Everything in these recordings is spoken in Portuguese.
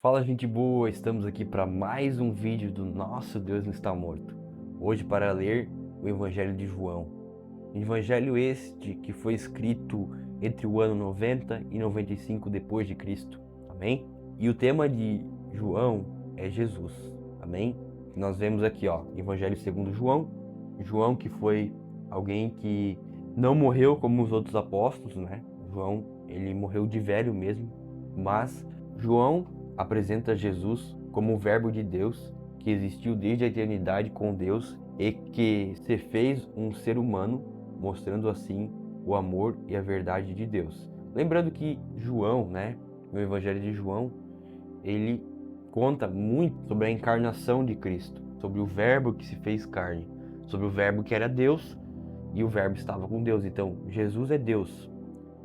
Fala, gente boa, estamos aqui para mais um vídeo do Nosso Deus Não Está Morto. Hoje para ler o Evangelho de João. Evangelho este que foi escrito entre o ano 90 e 95 depois de Cristo. Amém? E o tema de João é Jesus. Amém? Nós vemos aqui, Evangelho segundo João. João que foi alguém que não morreu como os outros apóstolos, né? João, ele morreu de velho mesmo, mas João apresenta Jesus como o Verbo de Deus, que existiu desde a eternidade com Deus e que se fez um ser humano, mostrando assim o amor e a verdade de Deus. Lembrando que João, né, no Evangelho de João, ele conta muito sobre a encarnação de Cristo, sobre o Verbo que se fez carne, sobre o Verbo que era Deus e o Verbo estava com Deus. Então, Jesus é Deus.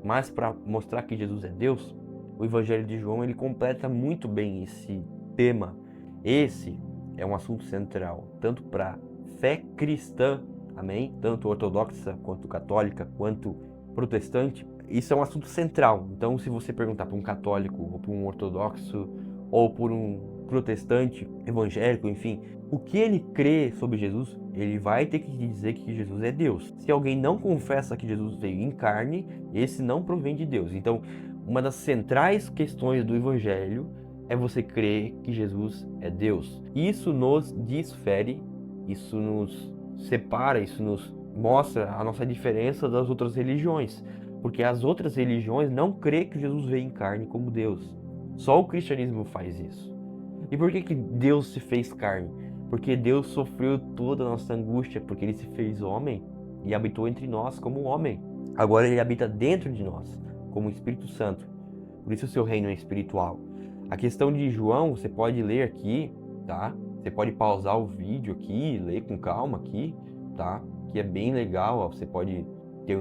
Mas para mostrar que Jesus é Deus, o Evangelho de João ele completa muito bem esse tema. Esse é um assunto central, tanto para fé cristã, amém? Tanto ortodoxa, quanto católica, quanto protestante. Isso é um assunto central. Então, se você perguntar para um católico, ou para um ortodoxo, ou por um protestante, evangélico, enfim, o que ele crê sobre Jesus, ele vai ter que dizer que Jesus é Deus. Se alguém não confessa que Jesus veio em carne, esse não provém de Deus. Então, uma das centrais questões do Evangelho é você crer que Jesus é Deus. Isso nos difere, isso nos separa, isso nos mostra a nossa diferença das outras religiões. Porque as outras religiões não crêem que Jesus veio em carne como Deus. Só o cristianismo faz isso. E por que Deus se fez carne? Porque Deus sofreu toda a nossa angústia, porque Ele se fez homem e habitou entre nós como homem. Agora Ele habita dentro de nós, como Espírito Santo. Por isso o seu reino é espiritual. A questão de João, você pode ler aqui, tá? Você pode pausar o vídeo aqui, ler com calma aqui, tá? Que é bem legal, ó. Você pode ter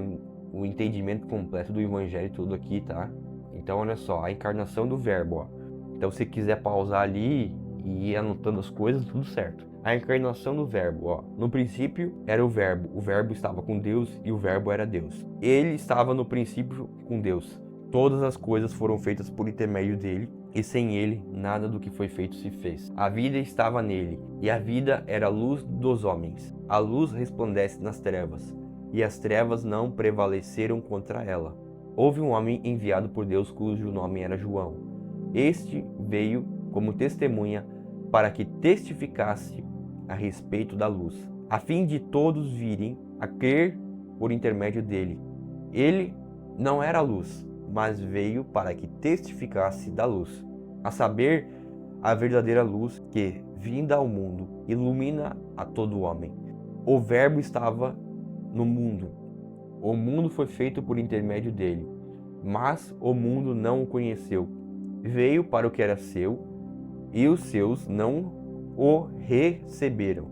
um entendimento completo do Evangelho todo aqui, tá? Então, olha só, a encarnação do Verbo, ó. Então, se quiser pausar ali e ir anotando as coisas, tudo certo. A encarnação do Verbo, ó. No princípio era o Verbo estava com Deus e o Verbo era Deus. Ele estava no princípio com Deus. Todas as coisas foram feitas por intermédio dele, e sem ele, nada do que foi feito se fez. A vida estava nele, e a vida era a luz dos homens. A luz resplandece nas trevas, e as trevas não prevaleceram contra ela. Houve um homem enviado por Deus cujo nome era João. Este veio como testemunha para que testificasse a respeito da luz, a fim de todos virem a crer por intermédio dele. Ele não era a luz, mas veio para que testificasse da luz, a saber, a verdadeira luz que, vinda ao mundo, ilumina a todo homem. O Verbo estava no mundo. O mundo foi feito por intermédio dele, mas o mundo não o conheceu. Veio para o que era seu, e os seus não o receberam.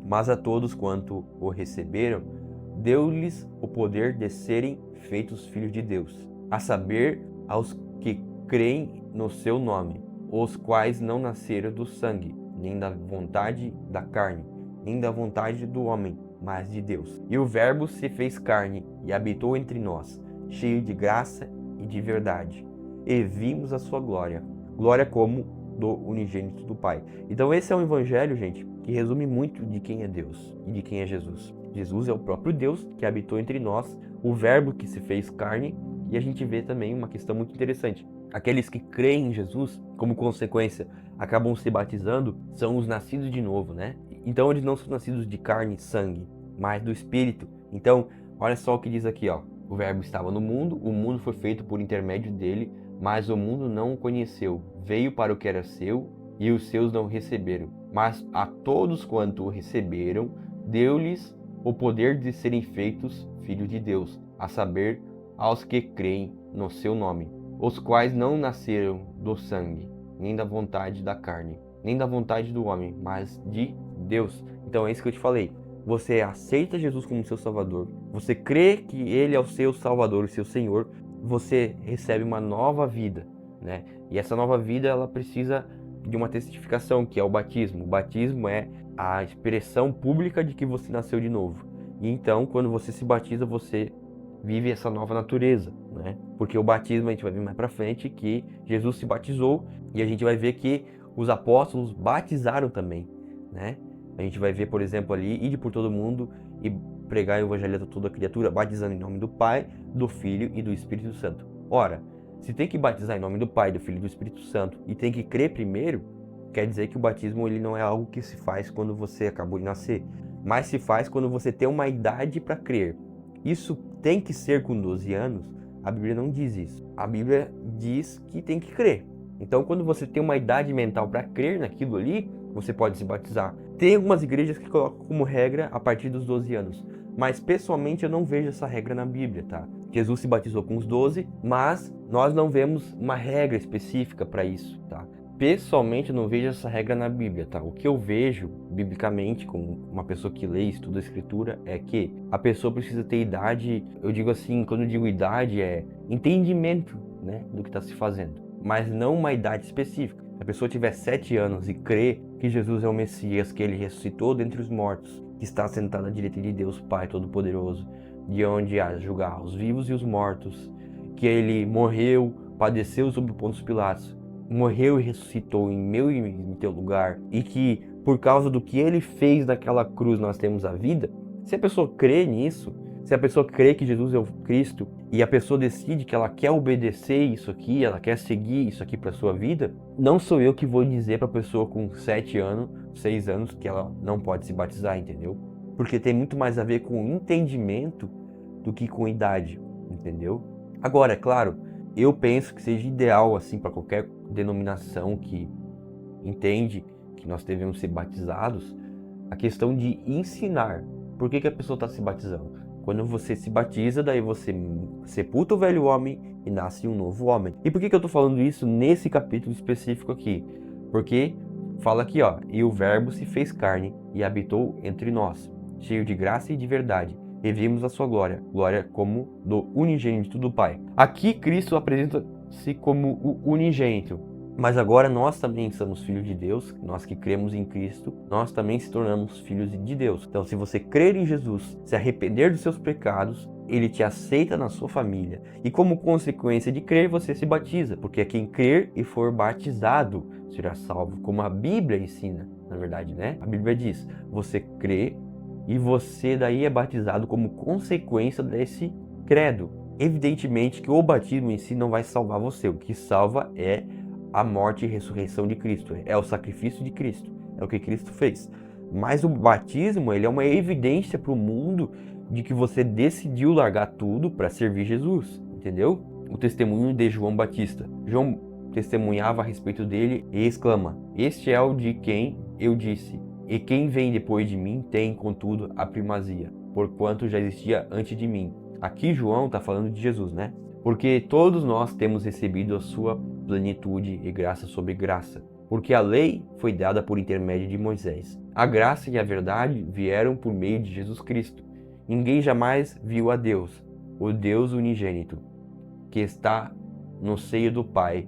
Mas a todos quanto o receberam, deu-lhes o poder de serem feitos filhos de Deus, a saber, aos que creem no seu nome, os quais não nasceram do sangue, nem da vontade da carne, nem da vontade do homem, mas de Deus. E o Verbo se fez carne e habitou entre nós, cheio de graça e de verdade. E vimos a sua glória, glória como do unigênito do Pai. Então esse é um evangelho, gente, que resume muito de quem é Deus e de quem é Jesus. Jesus é o próprio Deus que habitou entre nós, o Verbo que se fez carne, e a gente vê também uma questão muito interessante. Aqueles que creem em Jesus, como consequência, acabam se batizando, são os nascidos de novo, né? Então eles não são nascidos de carne e sangue, mas do Espírito. Então, olha só o que diz aqui, ó. O Verbo estava no mundo, o mundo foi feito por intermédio dele, mas o mundo não o conheceu. Veio para o que era seu, e os seus não receberam. Mas a todos quanto o receberam, deu-lhes o poder de serem feitos filhos de Deus, a saber, aos que creem no seu nome, os quais não nasceram do sangue, nem da vontade da carne, nem da vontade do homem, mas de Deus. Então é isso que eu te falei. Você aceita Jesus como seu Salvador, você crê que Ele é o seu Salvador, o seu Senhor, você recebe uma nova vida, né? E essa nova vida, ela precisa de uma testificação, que é o batismo. O batismo é a expressão pública de que você nasceu de novo. E então, quando você se batiza, você vive essa nova natureza, né? Porque o batismo, a gente vai ver mais pra frente que Jesus se batizou e a gente vai ver que os apóstolos batizaram também, né? A gente vai ver, por exemplo, ali, ide por todo mundo e pregar o evangelho a toda criatura, batizando em nome do Pai, do Filho e do Espírito Santo. Ora, se tem que batizar em nome do Pai, do Filho e do Espírito Santo e tem que crer primeiro, quer dizer que o batismo ele não é algo que se faz quando você acabou de nascer, mas se faz quando você tem uma idade para crer. Isso tem que ser com 12 anos? A Bíblia não diz isso. A Bíblia diz que tem que crer. Então, quando você tem uma idade mental para crer naquilo ali, você pode se batizar. Tem algumas igrejas que colocam como regra a partir dos 12 anos, mas pessoalmente eu não vejo essa regra na Bíblia, tá? Jesus se batizou com os 12, mas nós não vemos uma regra específica para isso, tá? Pessoalmente eu não vejo essa regra na Bíblia, tá? O que eu vejo, biblicamente, como uma pessoa que lê e estuda a Escritura, é que a pessoa precisa ter idade, eu digo assim, quando eu digo idade, é entendimento, né, do que está se fazendo, mas não uma idade específica. Se a pessoa tiver 7 anos e crê que Jesus é o Messias, que ele ressuscitou dentre os mortos, que está sentado à direita de Deus Pai Todo-Poderoso, de onde há julgar os vivos e os mortos, que ele morreu, padeceu sob Pôncio Pilatos, morreu e ressuscitou em meu e em teu lugar, e que por causa do que ele fez naquela cruz nós temos a vida, se a pessoa crê nisso, se a pessoa crê que Jesus é o Cristo e a pessoa decide que ela quer obedecer isso aqui, ela quer seguir isso aqui para sua vida, não sou eu que vou dizer para a pessoa com 7 anos, 6 anos que ela não pode se batizar, entendeu? Porque tem muito mais a ver com entendimento do que com idade, entendeu? Agora, é claro, eu penso que seja ideal assim para qualquer denominação que entende que nós devemos ser batizados, a questão de ensinar. Por que a pessoa está se batizando? Quando você se batiza, daí você sepulta o velho homem e nasce um novo homem. E por que eu estou falando isso nesse capítulo específico aqui? Porque fala aqui, ó, e o verbo se fez carne e habitou entre nós, cheio de graça e de verdade, e vimos a sua glória, glória como do unigênito do Pai. Aqui Cristo apresenta-se como o unigênito. Mas agora nós também somos filhos de Deus, nós que cremos em Cristo, nós também se tornamos filhos de Deus. Então, se você crer em Jesus, se arrepender dos seus pecados, Ele te aceita na sua família. E como consequência de crer, você se batiza, porque é quem crer e for batizado será salvo, como a Bíblia ensina, na verdade, né? A Bíblia diz, você crê e você daí é batizado como consequência desse credo. Evidentemente que o batismo em si não vai salvar você, o que salva é a morte e ressurreição de Cristo, é o sacrifício de Cristo, é o que Cristo fez. Mas o batismo, ele é uma evidência para o mundo de que você decidiu largar tudo para servir Jesus, entendeu? O testemunho de João Batista. João testemunhava a respeito dele e exclama, este é o de quem eu disse, e quem vem depois de mim tem, contudo, a primazia, porquanto já existia antes de mim. Aqui João está falando de Jesus, né? Porque todos nós temos recebido a sua plenitude e graça sobre graça. Porque a lei foi dada por intermédio de Moisés. A graça e a verdade vieram por meio de Jesus Cristo. Ninguém jamais viu a Deus, o Deus unigênito, que está no seio do Pai,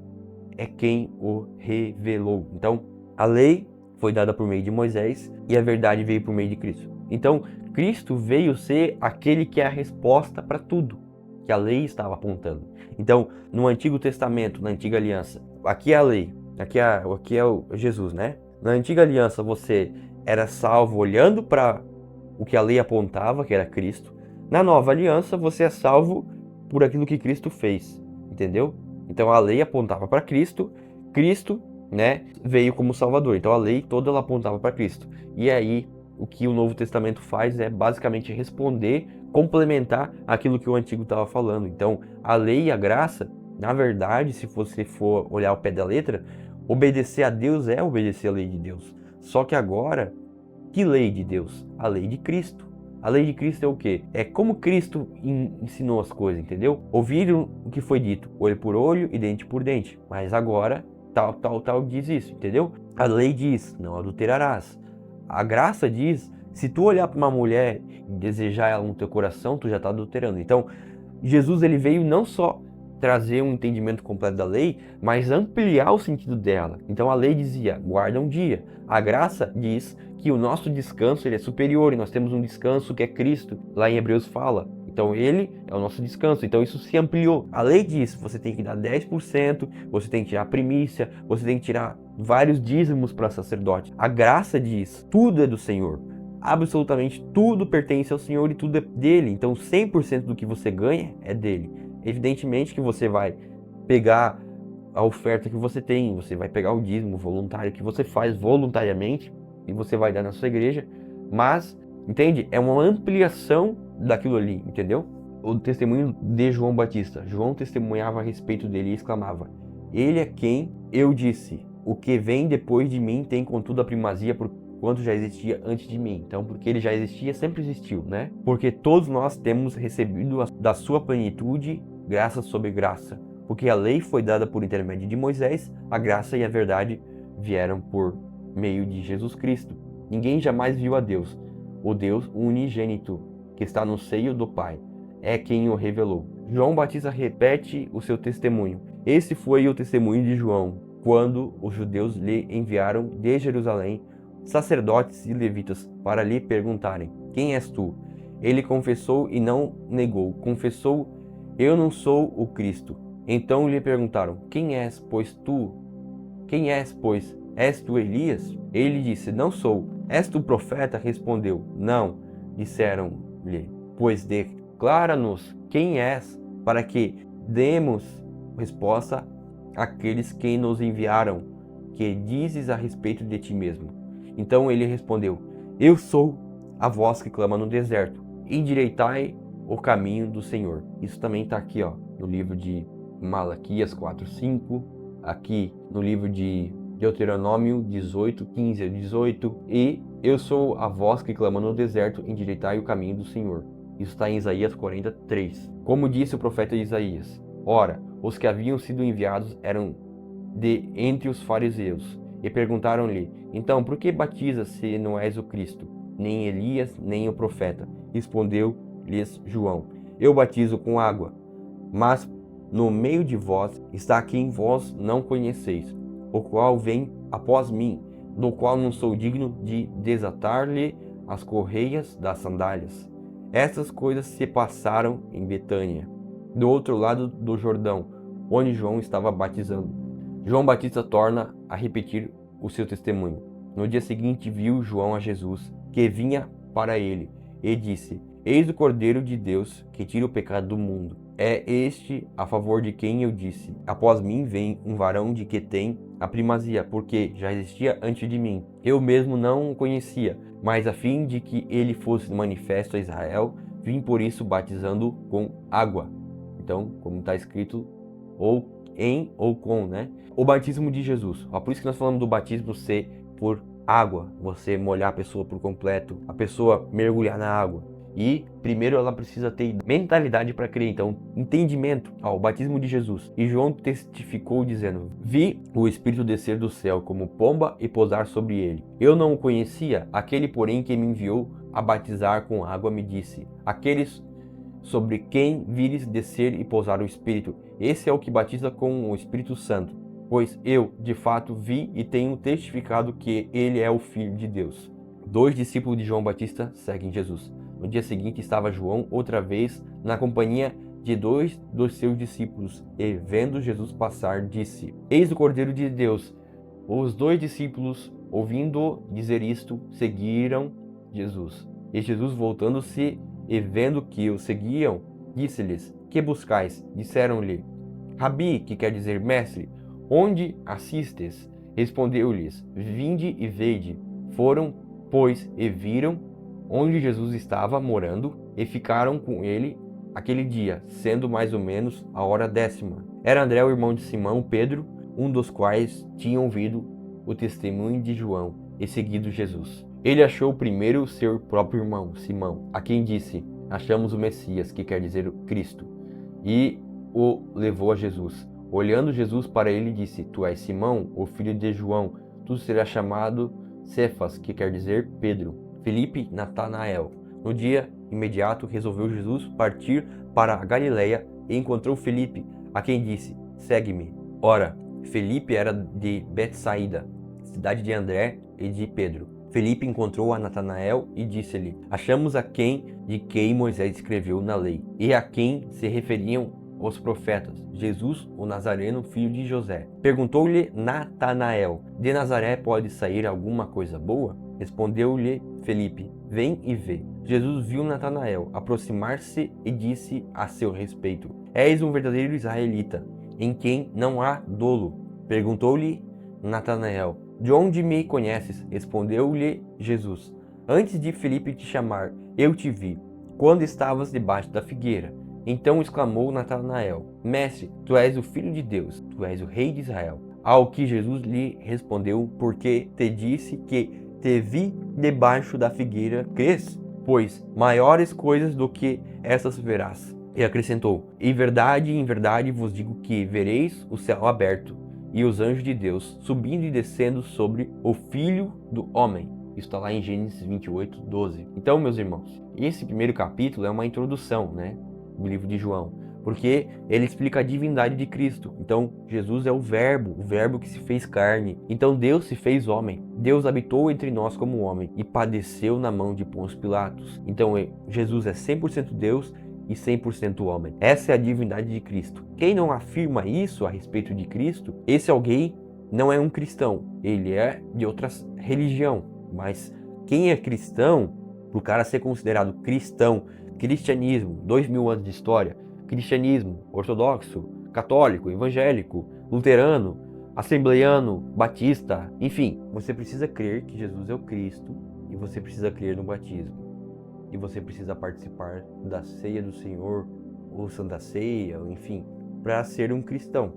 é quem o revelou. Então, a lei foi dada por meio de Moisés e a verdade veio por meio de Cristo. Então, Cristo veio ser aquele que é a resposta para tudo que a lei estava apontando. Então, no Antigo Testamento, na Antiga Aliança, aqui é a lei, aqui é o Jesus, né? Na Antiga Aliança, você era salvo olhando para o que a lei apontava, que era Cristo. Na Nova Aliança, você é salvo por aquilo que Cristo fez, entendeu? Então, a lei apontava para Cristo, Cristo, né, veio como Salvador. Então, a lei toda ela apontava para Cristo. E aí, o que o Novo Testamento faz é basicamente responder, complementar aquilo que o Antigo estava falando. Então, a lei e a graça, na verdade, se você for olhar ao pé da letra, obedecer a Deus é obedecer a lei de Deus. Só que agora, que lei de Deus? A lei de Cristo. A lei de Cristo é o quê? É como Cristo ensinou as coisas, entendeu? Ouviram o que foi dito, olho por olho e dente por dente. Mas agora, tal diz isso, entendeu? A lei diz, não adulterarás. A graça diz, se tu olhar para uma mulher e desejar ela no teu coração, tu já está adulterando. Então, Jesus ele veio não só trazer um entendimento completo da lei, mas ampliar o sentido dela. Então, a lei dizia, guarda um dia. A graça diz que o nosso descanso ele é superior e nós temos um descanso que é Cristo. Lá em Hebreus fala, Então ele é o nosso descanso. Então isso se ampliou. A lei diz, você tem que dar 10%, você tem que tirar a primícia, você tem que tirar vários dízimos para sacerdote. A graça diz, tudo é do Senhor. Absolutamente tudo pertence ao Senhor e tudo é dele. Então 100% do que você ganha é dele. Evidentemente que você vai pegar a oferta que você tem, você vai pegar o dízimo voluntário que você faz voluntariamente e você vai dar na sua igreja, mas, entende? É uma ampliação daquilo ali, entendeu? O testemunho de João Batista. João testemunhava a respeito dele e exclamava: ele é quem eu disse, o que vem depois de mim tem contudo a primazia por quanto já existia antes de mim. Então, porque ele já existia, sempre existiu, né? Porque todos nós temos recebido da sua plenitude graça sobre graça. Porque a lei foi dada por intermédio de Moisés, a graça e a verdade vieram por meio de Jesus Cristo. Ninguém jamais viu a Deus, o Deus unigênito, que está no seio do Pai, é quem o revelou. João Batista repete o seu testemunho. Esse foi o testemunho de João, quando os judeus lhe enviaram de Jerusalém sacerdotes e levitas para lhe perguntarem: quem és tu? Ele confessou e não negou. Confessou: eu não sou o Cristo. Então lhe perguntaram: quem és, pois tu? Quem és, pois? És tu Elias? Ele disse: não sou. És tu profeta? Respondeu: não. Disseram-lhe: pois declara-nos quem és, para que demos resposta àqueles que nos enviaram. Que dizes a respeito de ti mesmo? Então ele respondeu: eu sou a voz que clama no deserto. Endireitai o caminho do Senhor. Isso também está aqui, no livro de Malaquias 4:5, aqui no livro de Deuteronômio 18:15-18, e eu sou a voz que clama no deserto, endireitai o caminho do Senhor. Isso está em Isaías 43. Como disse o profeta Isaías: ora, os que haviam sido enviados eram de entre os fariseus, e perguntaram-lhe: então, por que batizas se não és o Cristo, nem Elias, nem o profeta? Respondeu-lhes João: eu batizo com água, mas no meio de vós está quem vós não conheceis, o qual vem após mim, do qual não sou digno de desatar-lhe as correias das sandálias. Estas coisas se passaram em Betânia, do outro lado do Jordão, onde João estava batizando. João Batista torna a repetir o seu testemunho. No dia seguinte viu João a Jesus, que vinha para ele, e disse: eis o Cordeiro de Deus, que tira o pecado do mundo. É este a favor de quem eu disse: após mim vem um varão de que tem a primazia, porque já existia antes de mim. Eu mesmo não o conhecia, mas a fim de que ele fosse manifesto a Israel, vim por isso batizando com água. Então, como está escrito, ou em ou com, né? O batismo de Jesus. Por isso que nós falamos do batismo ser por água, você molhar a pessoa por completo, a pessoa mergulhar na água. E primeiro ela precisa ter mentalidade para crer, então entendimento. O batismo de Jesus. E João testificou dizendo: vi o Espírito descer do céu como pomba e pousar sobre ele. Eu não o conhecia, aquele porém que me enviou a batizar com água me disse: aqueles sobre quem vires descer e pousar o Espírito, esse é o que batiza com o Espírito Santo. Pois eu, de fato, vi e tenho testificado que ele é o Filho de Deus. 2 discípulos de João Batista seguem Jesus. No dia seguinte estava João outra vez na companhia de 2 dos seus discípulos, e vendo Jesus passar, disse: eis o Cordeiro de Deus. Os 2 discípulos, ouvindo dizer isto, seguiram Jesus. E Jesus, voltando-se e vendo que o seguiam, disse-lhes: que buscais? Disseram-lhe: Rabi, que quer dizer mestre, onde assistes? Respondeu-lhes: vinde e vede. Foram, pois, e viram onde Jesus estava morando, e ficaram com ele aquele dia, sendo mais ou menos a hora 10ª. Era André, o irmão de Simão Pedro, um dos quais tinha ouvido o testemunho de João e seguido Jesus. Ele achou primeiro seu próprio irmão, Simão, a quem disse: achamos o Messias, que quer dizer o Cristo, e o levou a Jesus. Olhando Jesus para ele, disse: tu és Simão, o filho de João, tu serás chamado Cefas, que quer dizer Pedro. Filipe, Natanael. No dia imediato resolveu Jesus partir para a Galileia e encontrou Filipe, a quem disse: segue-me. Ora, Filipe era de Betsaída, cidade de André e de Pedro. Felipe encontrou a Natanael e disse-lhe: achamos a de quem Moisés escreveu na lei, e a quem se referiam os profetas, Jesus, o Nazareno, filho de José. Perguntou-lhe Natanael: de Nazaré pode sair alguma coisa boa? Respondeu-lhe Felipe: vem e vê. Jesus viu Natanael aproximar-se e disse a seu respeito: és um verdadeiro israelita, em quem não há dolo. Perguntou-lhe Natanael: de onde me conheces? Respondeu-lhe Jesus: antes de Felipe te chamar, eu te vi, quando estavas debaixo da figueira. Então exclamou Natanael: mestre, tu és o Filho de Deus, tu és o Rei de Israel. Ao que Jesus lhe respondeu: porque te disse que te vi debaixo da figueira, crês? Pois maiores coisas do que essas verás. E acrescentou: em verdade vos digo que vereis o céu aberto e os anjos de Deus subindo e descendo sobre o Filho do Homem. Isso está lá em Gênesis 28, 12. Então, meus irmãos, esse primeiro capítulo é uma introdução, do livro de João, porque ele explica a divindade de Cristo. Então, Jesus é o verbo que se fez carne. Então, Deus se fez homem. Deus habitou entre nós como homem e padeceu na mão de Pôncio Pilatos. Então, Jesus é 100% Deus e 100% homem. Essa é a divindade de Cristo. Quem não afirma isso a respeito de Cristo, esse alguém não é um cristão. Ele é de outra religião. Mas quem é cristão, para o cara ser considerado cristão, cristianismo, 2000 anos de história, cristianismo, ortodoxo, católico, evangélico, luterano, assembleiano, batista, enfim, você precisa crer que Jesus é o Cristo e você precisa crer no batismo. E você precisa participar da ceia do Senhor, ou Santa Ceia, enfim, para ser um cristão.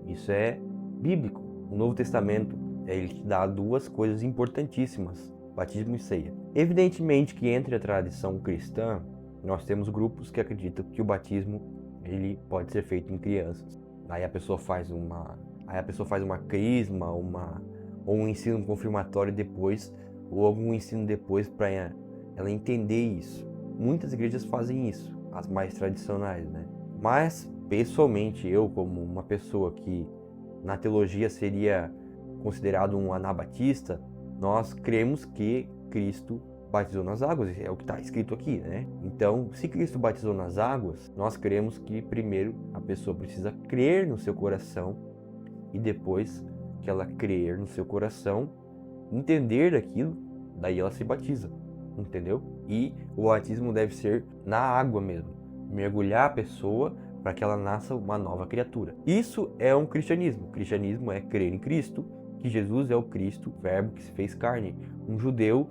Isso é bíblico. O Novo Testamento, ele te dá duas coisas importantíssimas: batismo e ceia. Evidentemente que entre a tradição cristã, nós temos grupos que acreditam que o batismo ele pode ser feito em crianças. Aí a pessoa faz uma crisma, ou um ensino confirmatório depois, ou algum ensino depois para ela entender isso. Muitas igrejas fazem isso, as mais tradicionais, Mas, pessoalmente, eu como uma pessoa que na teologia seria considerado um anabatista, nós cremos que Cristo batizou nas águas, é o que está escrito aqui, Então, se Cristo batizou nas águas, nós cremos que primeiro a pessoa precisa crer no seu coração e depois que ela crer no seu coração, entender daquilo, daí ela se batiza. Entendeu? E o batismo deve ser na água mesmo, mergulhar a pessoa para que ela nasça uma nova criatura. Isso é um cristianismo. O cristianismo é crer em Cristo, que Jesus é o Cristo, o verbo que se fez carne, um judeu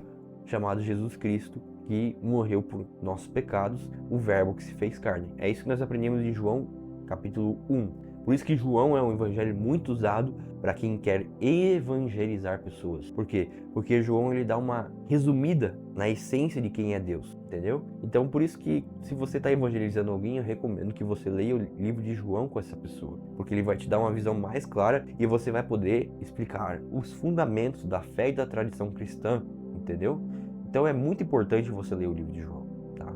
chamado Jesus Cristo, que morreu por nossos pecados, o verbo que se fez carne. É isso que nós aprendemos em João, capítulo 1. Por isso que João é um evangelho muito usado para quem quer evangelizar pessoas. Por quê? Porque João ele dá uma resumida na essência de quem é Deus, entendeu? Então por isso que se você está evangelizando alguém, eu recomendo que você leia o livro de João com essa pessoa. Porque ele vai te dar uma visão mais clara e você vai poder explicar os fundamentos da fé e da tradição cristã, entendeu? Então é muito importante você ler o livro de João, tá?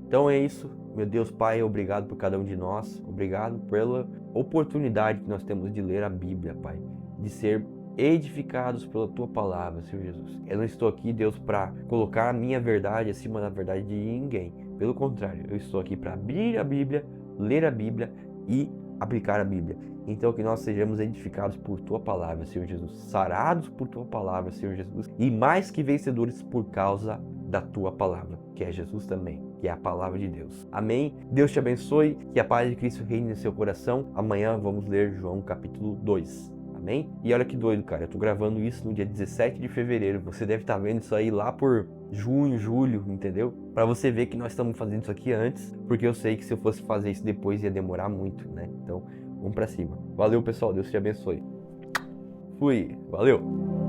Então é isso. Meu Deus Pai, obrigado por cada um de nós. Obrigado pela oportunidade que nós temos de ler a Bíblia, Pai. De ser edificados pela Tua Palavra, Senhor Jesus. Eu não estou aqui, Deus, para colocar a minha verdade acima da verdade de ninguém. Pelo contrário, eu estou aqui para abrir a Bíblia, ler a Bíblia e aplicar a Bíblia. Então que nós sejamos edificados por Tua Palavra, Senhor Jesus. Sarados por Tua Palavra, Senhor Jesus. E mais que vencedores por causa da Tua Palavra, que é Jesus também, que é a Palavra de Deus. Amém? Deus te abençoe, que a paz de Cristo reine no seu coração. Amanhã vamos ler João capítulo 2. Amém? E olha que doido, cara. Eu tô gravando isso no dia 17 de fevereiro. Você deve estar vendo isso aí lá por junho, julho, entendeu? Para você ver que nós estamos fazendo isso aqui antes, porque eu sei que se eu fosse fazer isso depois ia demorar muito, Então, vamos para cima. Valeu, pessoal. Deus te abençoe. Fui. Valeu.